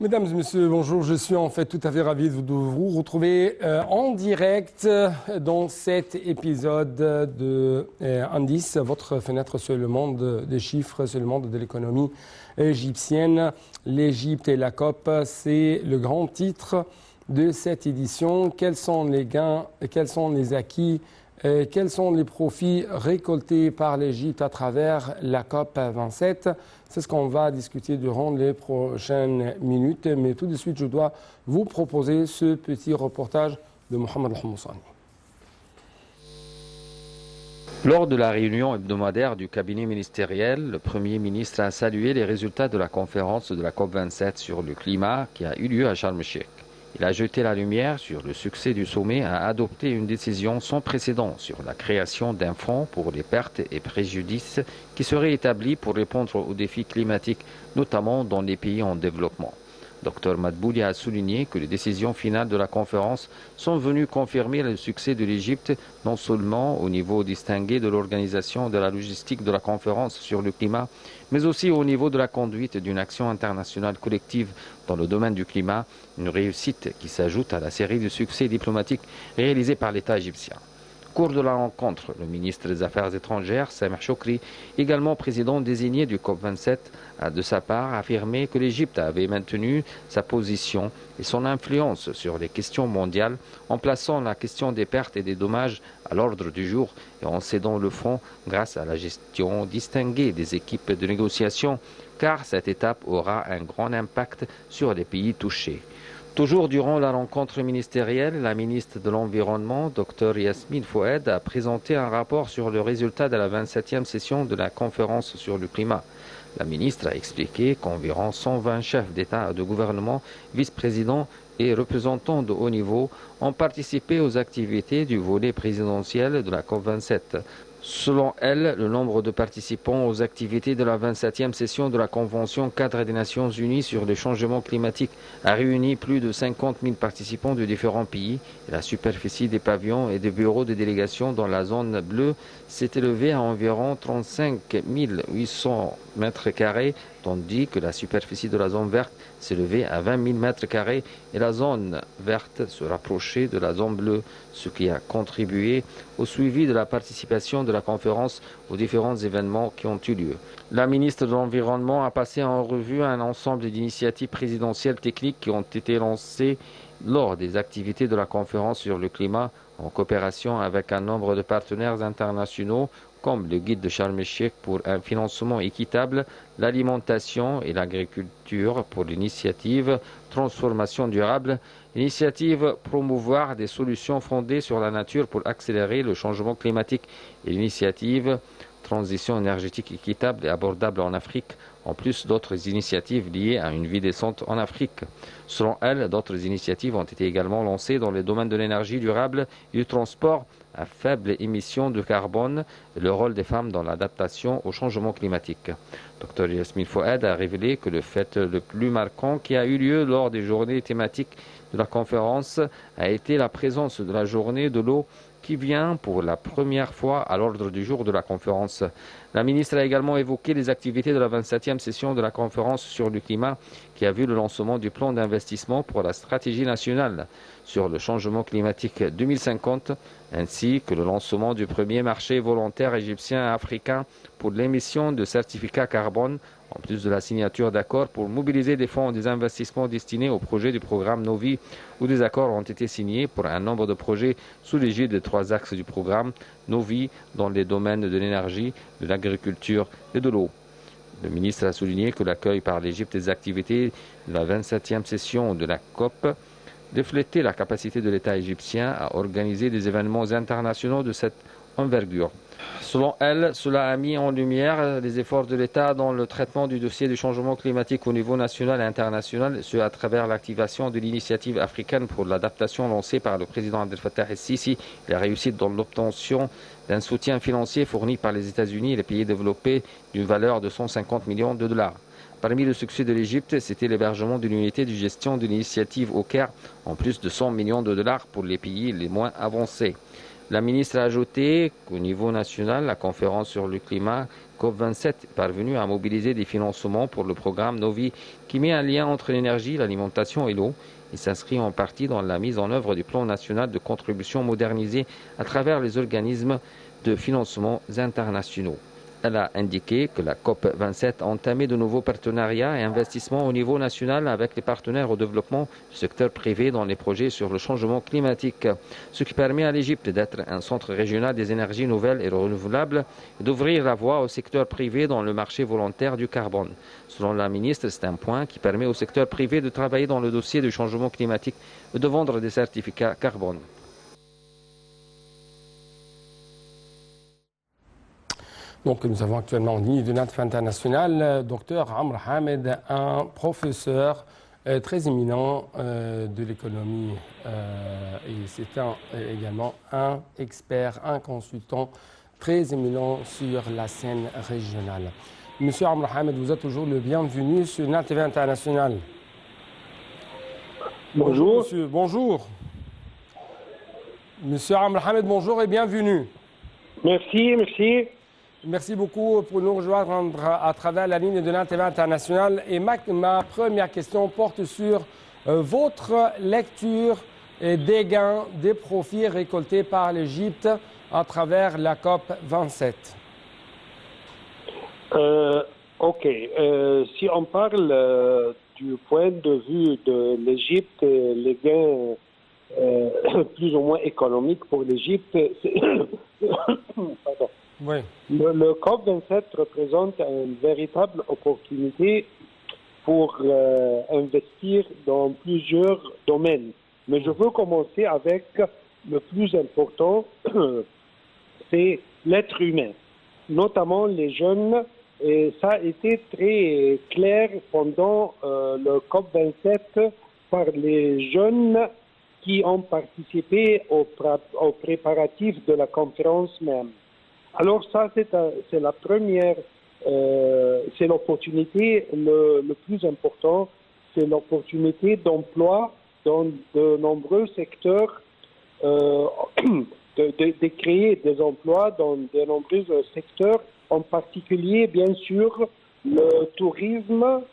Mesdames et messieurs, bonjour. Je suis en fait tout à fait ravi de vous retrouver en direct dans cet épisode de Indice, votre fenêtre sur le monde des chiffres, sur le monde de l'économie égyptienne. L'Égypte et la COP, c'est le grand titre de cette édition. Quels sont les gains, quels sont les acquis, quels sont les profits récoltés par l'Égypte à travers la COP 27? C'est ce qu'on va discuter durant les prochaines minutes. Mais tout de suite, je dois vous proposer ce petit reportage de Mohamed Al-Houmoussani. Lors de la réunion hebdomadaire du cabinet ministériel, le Premier ministre a salué les résultats de la conférence de la COP27 sur le climat qui a eu lieu à Sharm el-Sheikh. Il a jeté la lumière sur le succès du sommet et a adopté une décision sans précédent sur la création d'un fonds pour les pertes et préjudices qui serait établi pour répondre aux défis climatiques, notamment dans les pays en développement. Dr Madbouli a souligné que les décisions finales de la conférence sont venues confirmer le succès de l'Égypte, non seulement au niveau distingué de l'organisation de la logistique de la conférence sur le climat, mais aussi au niveau de la conduite d'une action internationale collective dans le domaine du climat, une réussite qui s'ajoute à la série de succès diplomatiques réalisés par l'État égyptien. Au cours de la rencontre, le ministre des Affaires étrangères, Sameh Choukri, également président désigné du COP27, a de sa part affirmé que l'Égypte avait maintenu sa position et son influence sur les questions mondiales en plaçant la question des pertes et des dommages à l'ordre du jour et en cédant le front grâce à la gestion distinguée des équipes de négociation, car cette étape aura un grand impact sur les pays touchés. Toujours durant la rencontre ministérielle, la ministre de l'Environnement, Dr Yasmine Fouad, a présenté un rapport sur le résultat de la 27e session de la conférence sur le climat. La ministre a expliqué qu'environ 120 chefs d'État et de gouvernement, vice-présidents et représentants de haut niveau ont participé aux activités du volet présidentiel de la COP27. Selon elle, le nombre de participants aux activités de la 27e session de la Convention cadre des Nations Unies sur le changement climatique a réuni plus de 50 000 participants de différents pays. Et la superficie des pavillons et des bureaux de délégation dans la zone bleue s'est élevée à environ 35 800 mètres carrés, tandis que la superficie de la zone verte s'est élevée à 20 000 mètres carrés et la zone verte se rapprochait de la zone bleue, ce qui a contribué au suivi de la participation de la conférence aux différents événements qui ont eu lieu. La ministre de l'Environnement a passé en revue un ensemble d'initiatives présidentielles techniques qui ont été lancées lors des activités de la conférence sur le climat en coopération avec un nombre de partenaires internationaux comme le guide de Sharm el-Sheikh pour un financement équitable, l'alimentation et l'agriculture pour l'initiative Transformation durable, l'initiative Promouvoir des solutions fondées sur la nature pour accélérer le changement climatique et l'initiative Transition énergétique équitable et abordable en Afrique, en plus d'autres initiatives liées à une vie décente en Afrique. Selon elle, d'autres initiatives ont été également lancées dans les domaines de l'énergie durable et du transport à faible émission de carbone et le rôle des femmes dans l'adaptation au changement climatique. Dr Yasmine Fouad a révélé que le fait le plus marquant qui a eu lieu lors des journées thématiques de la conférence a été la présence de la journée de l'eau qui vient pour la première fois à l'ordre du jour de la conférence. La ministre a également évoqué les activités de la 27e session de la conférence sur le climat qui a vu le lancement du plan d'investissement pour la stratégie nationale sur le changement climatique 2050 ainsi que le lancement du premier marché volontaire égyptien et africain pour l'émission de certificats carbone en plus de la signature d'accords pour mobiliser des fonds et des investissements destinés aux projets du programme Novi, où des accords ont été signés pour un nombre de projets sous l'égide des 3 axes du programme Novi dans les domaines de l'énergie, de l'agriculture et de l'eau. Le ministre a souligné que l'accueil par l'Égypte des activités de la 27e session de la COP reflétait la capacité de l'État égyptien à organiser des événements internationaux de cette envergure. Selon elle, cela a mis en lumière les efforts de l'État dans le traitement du dossier du changement climatique au niveau national et international, ce à travers l'activation de l'initiative africaine pour l'adaptation lancée par le président Abdel Fattah el-Sisi et la réussite dans l'obtention d'un soutien financier fourni par les États-Unis et les pays développés d'une valeur de 150 millions de dollars. Parmi le succès de l'Égypte, c'était l'hébergement d'une unité de gestion de l'initiative au Caire, en plus de 100 millions de dollars pour les pays les moins avancés. La ministre a ajouté qu'au niveau national, la conférence sur le climat COP27 est parvenue à mobiliser des financements pour le programme Novi qui met un lien entre l'énergie, l'alimentation et l'eau. Il s'inscrit en partie dans la mise en œuvre du plan national de contribution modernisé à travers les organismes de financement internationaux. Elle a indiqué que la COP27 a entamé de nouveaux partenariats et investissements au niveau national avec les partenaires au développement du secteur privé dans les projets sur le changement climatique, ce qui permet à l'Égypte d'être un centre régional des énergies nouvelles et renouvelables et d'ouvrir la voie au secteur privé dans le marché volontaire du carbone. Selon la ministre, c'est un point qui permet au secteur privé de travailler dans le dossier du changement climatique et de vendre des certificats carbone. Donc, nous avons actuellement en ligne de notre international Dr Amr Hamed, un professeur très éminent de l'économie et c'est également un expert, un consultant très éminent sur la scène régionale. Monsieur Amr Hamed, vous êtes toujours le bienvenu sur notre TV international. Bonjour. Monsieur. Bonjour. Monsieur Amr Hamed, bonjour et bienvenue. Merci, merci. Merci beaucoup pour nous rejoindre à travers la ligne de l'INTV International. Et ma première question porte sur votre lecture des gains, des profits récoltés par l'Égypte à travers la COP 27. Ok. Si on parle du point de vue de l'Égypte, les gains plus ou moins économiques pour l'Égypte, pardon. Oui. Le COP27 représente une véritable opportunité pour investir dans plusieurs domaines. Mais je veux commencer avec le plus important, c'est l'être humain, notamment les jeunes. Et ça a été très clair pendant le COP27 par les jeunes qui ont participé aux préparatifs de la conférence même. Alors ça, c'est la première, c'est l'opportunité le plus important, c'est l'opportunité d'emploi dans de nombreux secteurs, de créer des emplois dans de nombreux secteurs, en particulier, bien sûr, le tourisme,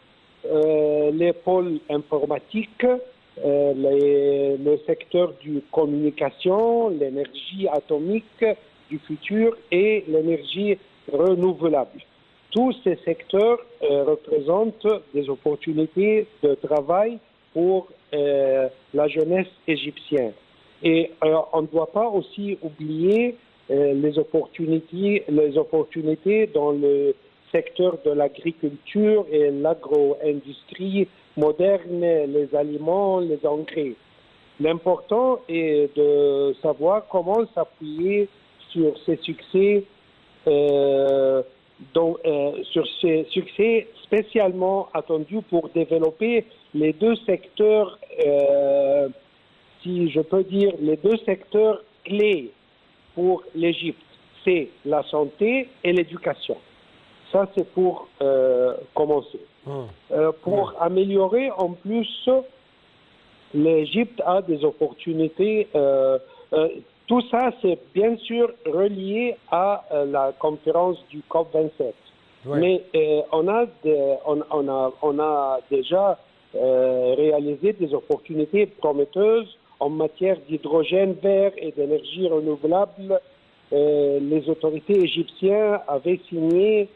les pôles informatiques, le secteur du communication, l'énergie atomique du futur et l'énergie renouvelable. Tous ces secteurs représentent des opportunités de travail pour la jeunesse égyptienne. Et on ne doit pas aussi oublier les opportunités dans le secteur de l'agriculture et l'agro-industrie moderne, les aliments, les engrais. L'important est de savoir comment s'appuyer sur ces succès, sur ces succès spécialement attendus pour développer les deux secteurs, si je peux dire, les deux secteurs clés pour l'Égypte, c'est la santé et l'éducation. Ça, c'est pour commencer. Pour améliorer en plus, l'Égypte a des opportunités. Tout ça, c'est bien sûr relié à la conférence du COP27. Ouais. Mais on a déjà réalisé des opportunités prometteuses en matière d'hydrogène vert et d'énergie renouvelable. Les autorités égyptiennes avaient signé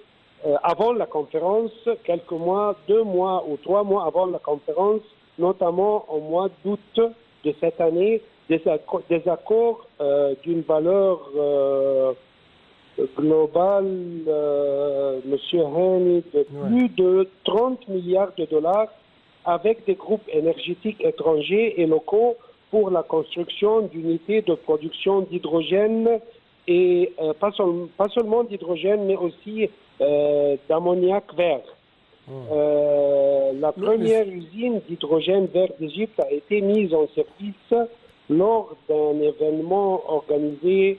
avant la conférence, quelques mois, 2 mois ou 3 mois avant la conférence, notamment au mois d'août de cette année, des accords d'une valeur globale, Monsieur Hani, de plus de 30 milliards de dollars avec des groupes énergétiques étrangers et locaux pour la construction d'unités de production d'hydrogène et pas seulement d'hydrogène, mais aussi d'ammoniac vert. La première usine d'hydrogène vert d'Égypte a été mise en service lors d'un événement organisé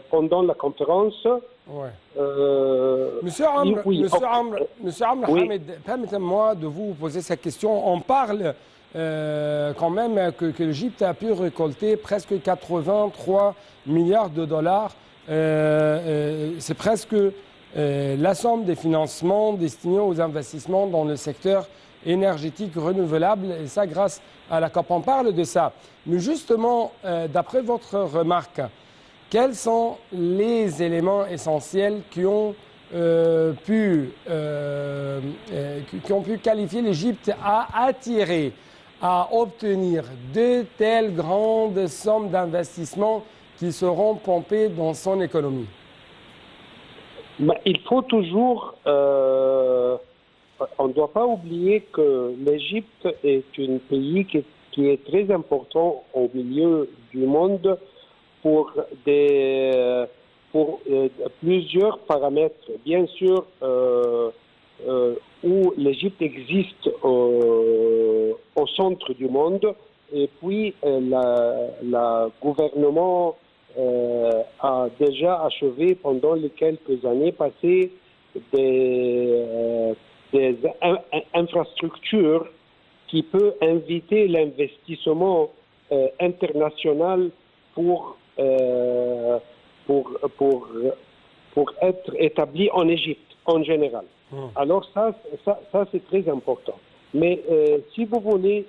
pendant la conférence Ouais. Euh, Monsieur Amr, oui, Monsieur ok. Amr, Monsieur Amr Oui. Hamed, permettez-moi de vous poser cette question. On parle quand même que l'Égypte a pu récolter presque 83 milliards de dollars. C'est presque la somme des financements destinés aux investissements dans le secteur énergétique renouvelable, et ça grâce à la COP. On parle de ça. Mais justement, d'après votre remarque, quels sont les éléments essentiels qui ont qui ont pu qualifier l'Égypte à attirer, à obtenir de telles grandes sommes d'investissement qui seront pompées dans son économie? Mais il faut toujours, on ne doit pas oublier que l'Égypte est un pays qui est très important au milieu du monde pour plusieurs paramètres. Bien sûr, où l'Égypte existe au centre du monde, et puis la gouvernement a déjà achevé pendant les quelques années passées des infrastructures qui peuvent inviter l'investissement international pour être établi en Égypte en général. Alors ça c'est très important. Mais si vous voulez,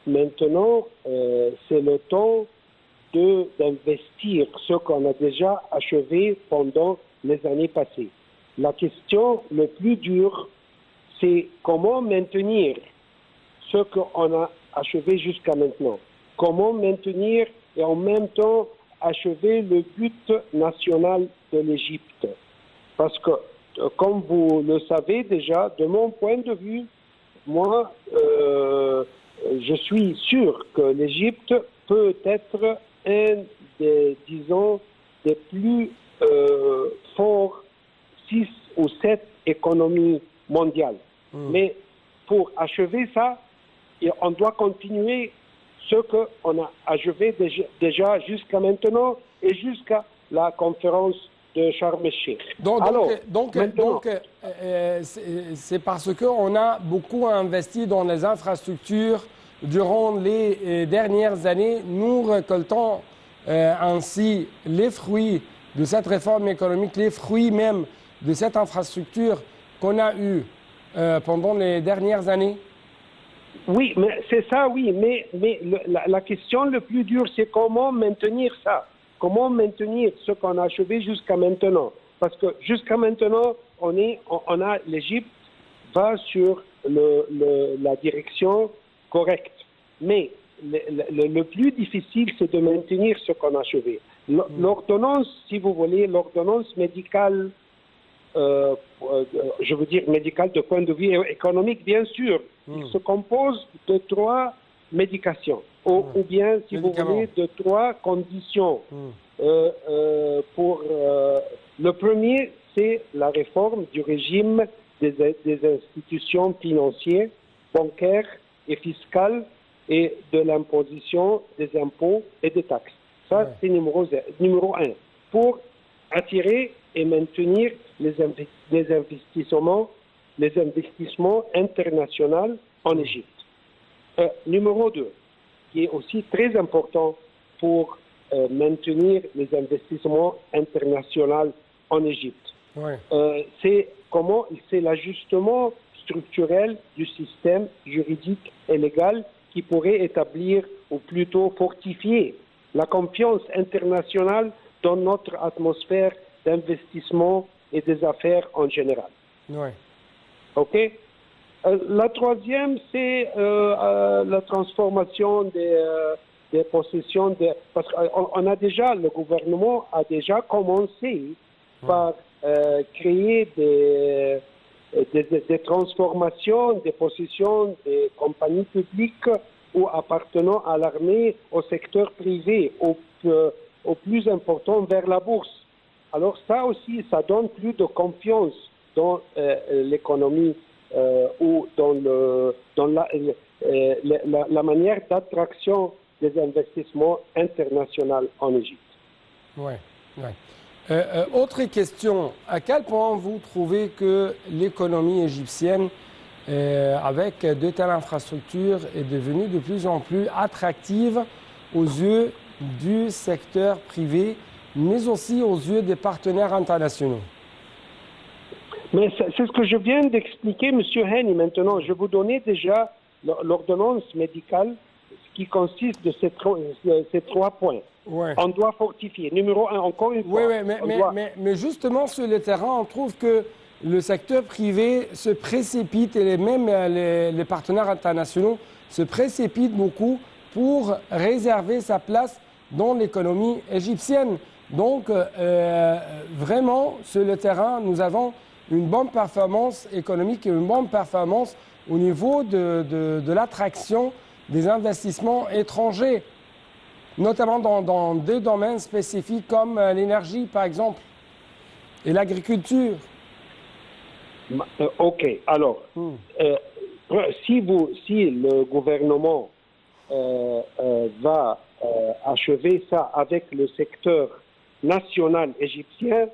maintenant, c'est le temps d'investir ce qu'on a déjà achevé pendant les années passées. La question le plus dure, c'est comment maintenir ce qu'on a achevé jusqu'à maintenant. Comment maintenir et en même temps achever le but national de l'Égypte. Parce que, comme vous le savez déjà, de mon point de vue, moi, je suis sûr que l'Égypte peut être un des, disons, des plus forts 6 ou 7 économies mondiales. Mais pour achever ça, on doit continuer ce qu'on a achevé déjà jusqu'à maintenant et jusqu'à la conférence de Sharm el-Sheikh. C'est parce qu'on a beaucoup investi dans les infrastructures durant les dernières années. Nous récoltons ainsi les fruits de cette réforme économique, les fruits même de cette infrastructure qu'on a eue pendant les dernières années. Oui, mais c'est ça, oui, mais la question le plus dure, c'est comment maintenir ça. Comment maintenir ce qu'on a achevé jusqu'à maintenant. Parce que jusqu'à maintenant, l'Égypte va sur la direction correcte. Mais le plus difficile, c'est de maintenir ce qu'on a achevé. L'ordonnance, si vous voulez, l'ordonnance médicale, je veux dire médicale de point de vue économique, bien sûr, il se compose de 3 médications, ou bien, si vous voulez, de 3 conditions. Le premier, c'est la réforme du régime des institutions financières, bancaires et fiscales et de l'imposition des impôts et des taxes. Ça, c'est numéro 1. Pour attirer et maintenir les investissements internationaux en Égypte. Numéro 2, qui est aussi très important pour maintenir les investissements internationaux en Égypte. C'est l'ajustement structurel du système juridique et légal qui pourrait établir ou plutôt fortifier la confiance internationale dans notre atmosphère d'investissement et des affaires en général. OK? La troisième, c'est la transformation des possessions. Parce qu'on a déjà, le gouvernement a déjà commencé par créer des transformations des possessions des compagnies publiques ou appartenant à l'armée, au secteur privé, au plus important vers la bourse. Alors ça aussi, ça donne plus de confiance dans l'économie ou dans la manière d'attraction des investissements internationaux en Égypte. Autre question, à quel point vous trouvez que l'économie égyptienne, avec de telles infrastructures, est devenue de plus en plus attractive aux yeux du secteur privé, mais aussi aux yeux des partenaires internationaux? Mais c'est ce que je viens d'expliquer, M. Henny. Maintenant, je vous donnais déjà l'ordonnance médicale qui consiste de ces trois points. Ouais. On doit fortifier. Numéro 1, encore une fois. Mais justement, sur le terrain, on trouve que le secteur privé se précipite et même les partenaires internationaux se précipitent beaucoup pour réserver sa place dans l'économie égyptienne. Donc, vraiment, sur le terrain, nous avons une bonne performance économique et une bonne performance au niveau de l'attraction des investissements étrangers, notamment dans des domaines spécifiques comme l'énergie, par exemple, et l'agriculture. OK. Alors, si le gouvernement va achever ça avec le secteur national égyptien,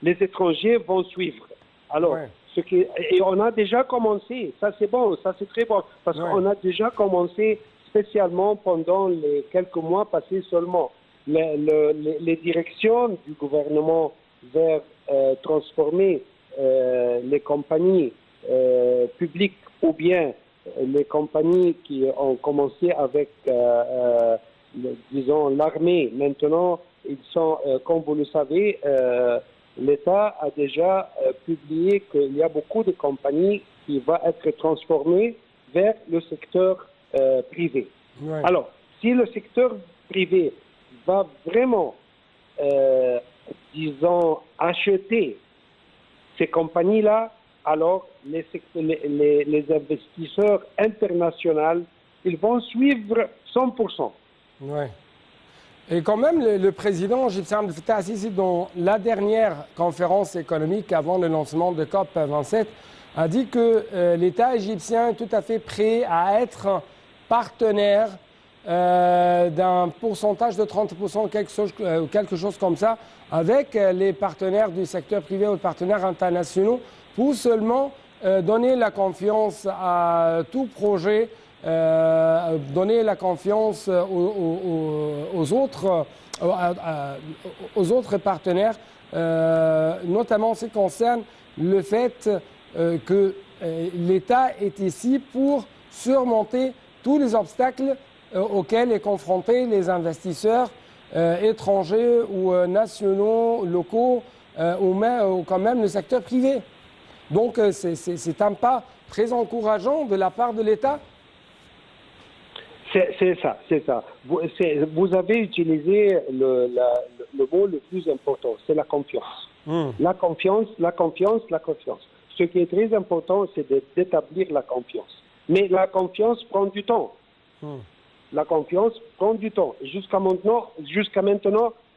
les étrangers vont suivre. Alors, et on a déjà commencé, ça c'est bon, ça c'est très bon, parce qu'on a déjà commencé spécialement pendant les quelques mois passés seulement. Les directions du gouvernement vers transformer les compagnies publiques ou bien les compagnies qui ont commencé avec, disons, l'armée. Maintenant, ils sont, comme vous le savez, l'État a déjà publié qu'il y a beaucoup de compagnies qui vont être transformées vers le secteur privé. Ouais. Alors, si le secteur privé va vraiment, disons, acheter ces compagnies-là, alors les investisseurs internationaux, ils vont suivre 100%. Ouais. Et quand même, le président égyptien Abdel Fattah al-Sisi, dans la dernière conférence économique avant le lancement de COP27, a dit que l'État égyptien est tout à fait prêt à être partenaire d'un pourcentage de 30%, quelque chose comme ça, avec les partenaires du secteur privé ou les partenaires internationaux, pour seulement donner la confiance à tout projet, donner la confiance aux autres partenaires, notamment en ce qui concerne le fait que l'État est ici pour surmonter tous les obstacles auxquels est confrontés les investisseurs étrangers ou nationaux, locaux, ou quand même le secteur privé. Donc c'est un pas très encourageant de la part de l'État. C'est ça. Vous avez utilisé le mot le plus important, c'est la confiance. La confiance. Ce qui est très important, c'est d'établir la confiance. Mais la confiance prend du temps. La confiance prend du temps. Jusqu'à maintenant,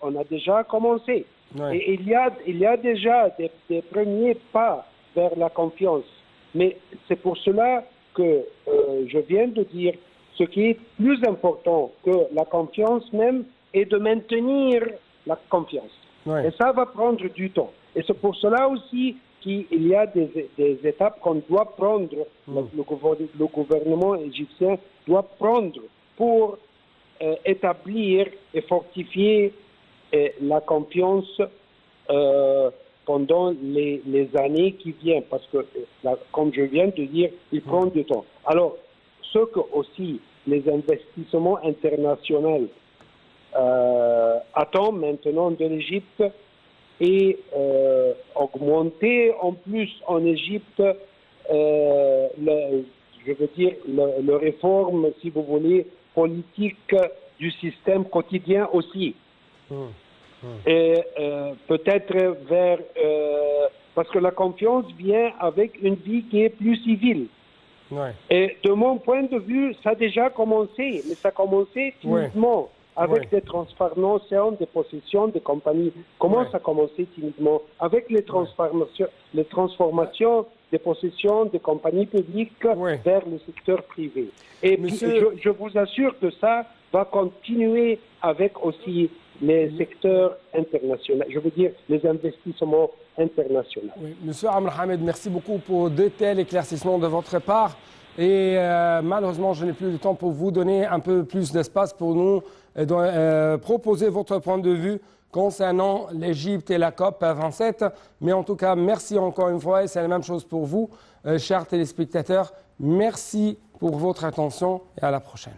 on a déjà commencé. Ouais. Et il y a déjà des premiers pas vers la confiance. Mais c'est pour cela que je viens de dire ce qui est plus important que la confiance même est de maintenir la confiance. Ouais. Et ça va prendre du temps. Et c'est pour cela aussi qu'il y a des étapes qu'on doit prendre, le gouvernement égyptien doit prendre pour établir et fortifier la confiance pendant les années qui viennent. Parce que, comme je viens de dire, il prend du temps. Alors, ce que aussi les investissements internationaux attendent maintenant de l'Égypte et augmenter en plus en Égypte, je veux dire, le réforme, si vous voulez, politique du système quotidien aussi. Et peut-être vers... parce que la confiance vient avec une vie qui est plus civile. Ouais. Et de mon point de vue, ça a déjà commencé, mais ça a commencé timidement, avec des transformations des possessions des compagnies. Comment ça a commencé timidement? Avec les transformations des possessions des compagnies publiques vers le secteur privé. Et je vous assure que ça va continuer avec aussi les secteurs internationaux, je veux dire les investissements internationaux. Oui. Monsieur Amr Hamed, merci beaucoup pour de tels éclaircissements de votre part. Et malheureusement, je n'ai plus le temps pour vous donner un peu plus d'espace pour nous proposer votre point de vue concernant l'Égypte et la COP 27. Mais en tout cas, merci encore une fois et c'est la même chose pour vous, chers téléspectateurs. Merci pour votre attention et à la prochaine.